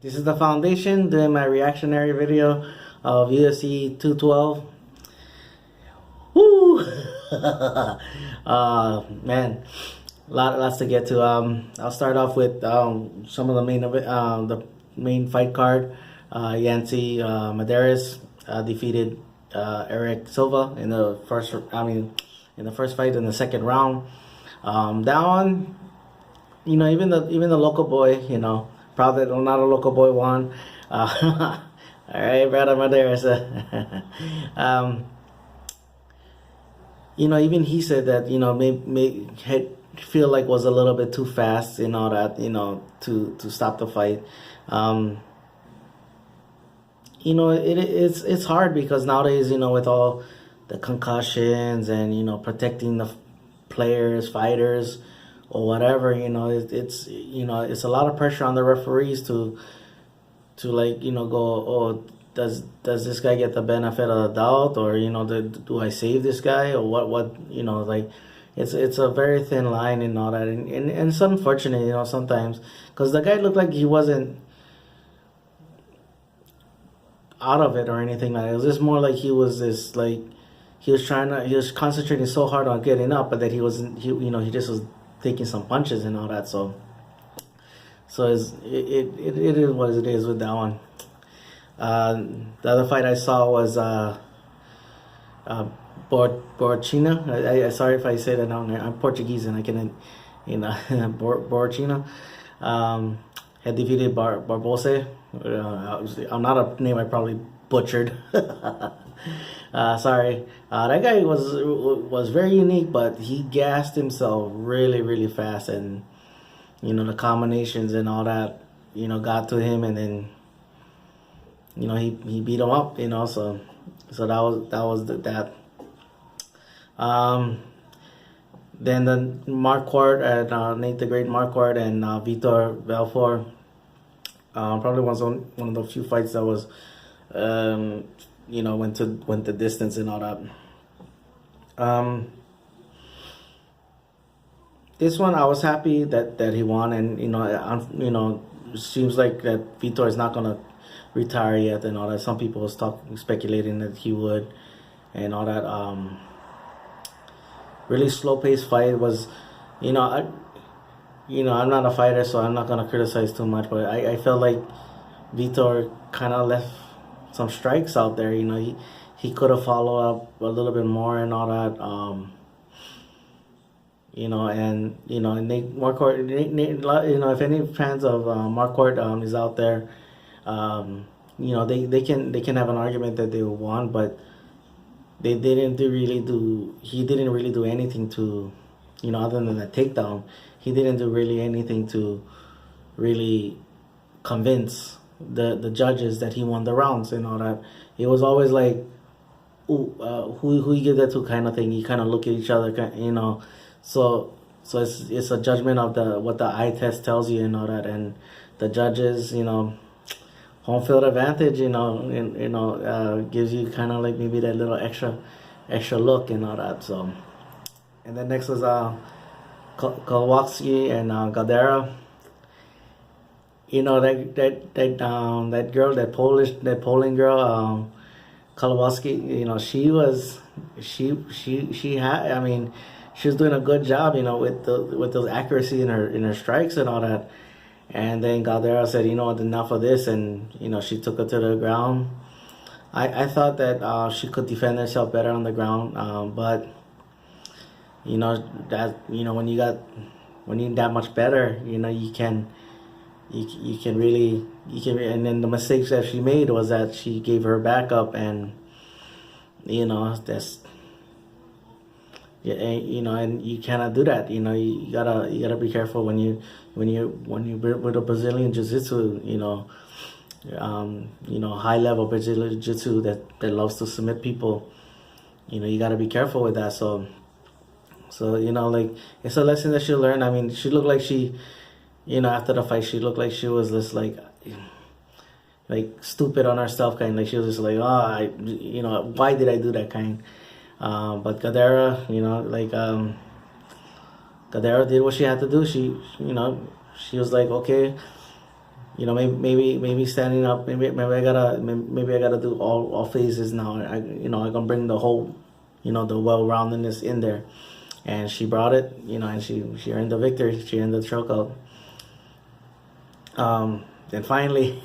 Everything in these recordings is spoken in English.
This is the Foundation doing my reactionary video of UFC 212. Woo! Man, lots to get to. I'll start off with some of the main fight card. Yancy Medeiros defeated Eric Silva in the first. In the first fight in the second round. That one, even the local boy, proud that not a local boy won. All right, brother Medeiros. Even he said that may feel like was a little bit too fast and all that, to stop the fight. It's hard because nowadays, with all the concussions and protecting the fighters or whatever, it's a lot of pressure on the referees to go, oh, does this guy get the benefit of the doubt, or do I save this guy, or what it's a very thin line and all that, and it's unfortunate, sometimes, because the guy looked like he wasn't out of it or anything like that. It was just more like he was concentrating so hard on getting up, but that he just was taking some punches and all that. So it is what it is with that one. The other fight I saw was Borchina. I sorry if I say that wrong. I'm Portuguese and I can, Borchina had defeated Barbosa. I'm not a name I probably butchered. Sorry. That guy was very unique, but he gassed himself really fast, and the combinations and all that got to him, and then he beat him up, so that was that. Then the Marquardt and Nate the Great Marquardt and Vitor Belfort, probably one of the few fights that was went the distance and all that. This one I was happy that he won, and seems like that Vitor is not gonna retire yet and all that. Some people was speculating that he would and all that. Really slow paced fight was, I'm not a fighter, so I'm not gonna criticize too much, but I felt like Vitor kind of left some strikes out there. He could have followed up a little bit more and all that. And Nate Marquardt, if any fans of Marquardt is out there, they can have an argument that they won, but he didn't really do anything to, other than that takedown. He didn't do really anything to really convince the judges that he won the rounds and all that. It was always like, who you give that to kind of thing. You kind of look at each other, So it's a judgment of what the eye test tells you and all that, and the judges, home field advantage, gives you kind of like maybe that little extra look and all that. So, and then next was Kowalski and Gadelha. That girl, that Polish girl, Kowalski. She was doing a good job, with those accuracy in her strikes and all that. And then Gadelha said, enough of this, and she took her to the ground. I thought that she could defend herself better on the ground, but that when you're that much better, you can really. And then the mistakes that she made was that she gave her backup, and that's. Yeah, and you cannot do that. You gotta be careful when you with a Brazilian jiu-jitsu. High level Brazilian jiu-jitsu that loves to submit people. You gotta be careful with that. So it's a lesson that she learned. She looked like she, after the fight, she looked like she was just like stupid on herself, kind. Like she was just like, why did I do that, kind. But Gadelha, Gadelha did what she had to do. She was like, okay, You know, maybe standing up. Maybe I gotta do all phases now. I can bring the whole, the well-roundedness in there. And she brought it, and she earned the victory. She earned the chokeout. Then finally,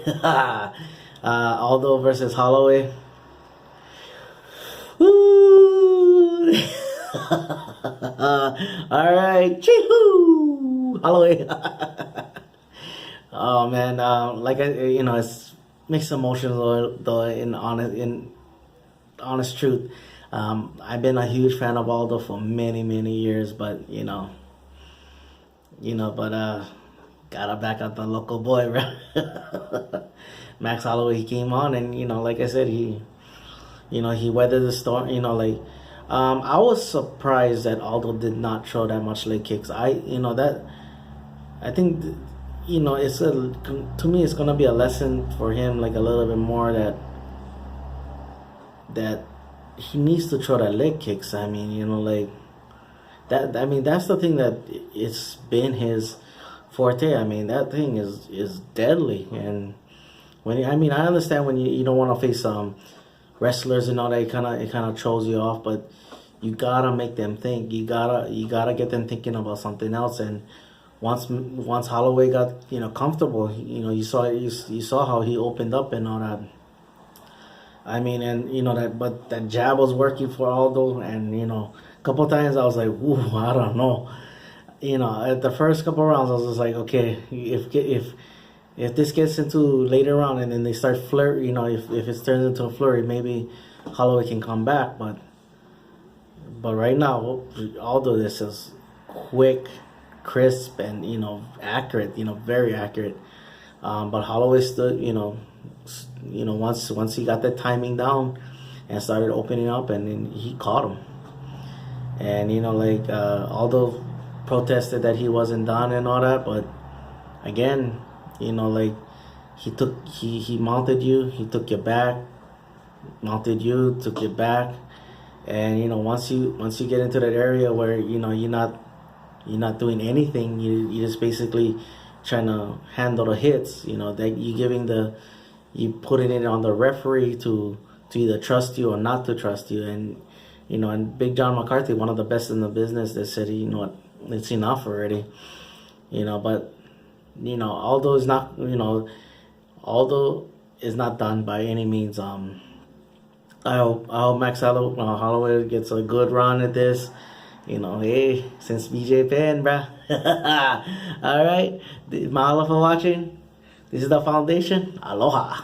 Aldo versus Holloway. Woo! All right, chee-hoo! Holloway. Oh man, it's mixed emotions though. In honest truth, I've been a huge fan of Aldo for many years, but gotta back up the local boy, bro. Max Holloway, he came on, and like I said, he weathered the storm. I was surprised that Aldo did not throw that much leg kicks. I think, to me, it's gonna be a lesson for him, like a little bit more that he needs to throw that leg kicks. I mean, that. I mean, that's the thing that it's been his forte. I mean, that thing is deadly. And I understand when you don't want to face wrestlers and all that. It kind of throws you off, but you gotta make them think. You gotta get them thinking about something else. And once Holloway got comfortable, you saw how he opened up and all that. I mean, and but that jab was working for Aldo, and a couple times I was like, ooh, I don't know. At the first couple rounds, I was just like, okay, if this gets into later round and then they start flirt, if it turns into a flurry, maybe Holloway can come back. But right now, Aldo, this is quick, crisp, and accurate. Very accurate. But Holloway stood. Once he got that timing down and started opening up, and then he caught him. And Aldo protested that he wasn't done and all that, but again, he mounted you, he took you back, mounted you, took you back, and once you get into that area where you're not doing anything, you just basically trying to handle the hits, that you putting it on the referee to either trust you or not to trust you. And and Big John McCarthy, one of the best in the business, that said, it's enough already. But Aldo is not done by any means. I hope Max Holloway gets a good run at this. Hey, since BJ Penn, bruh. All right, mahalo for watching. This is the foundation. Aloha.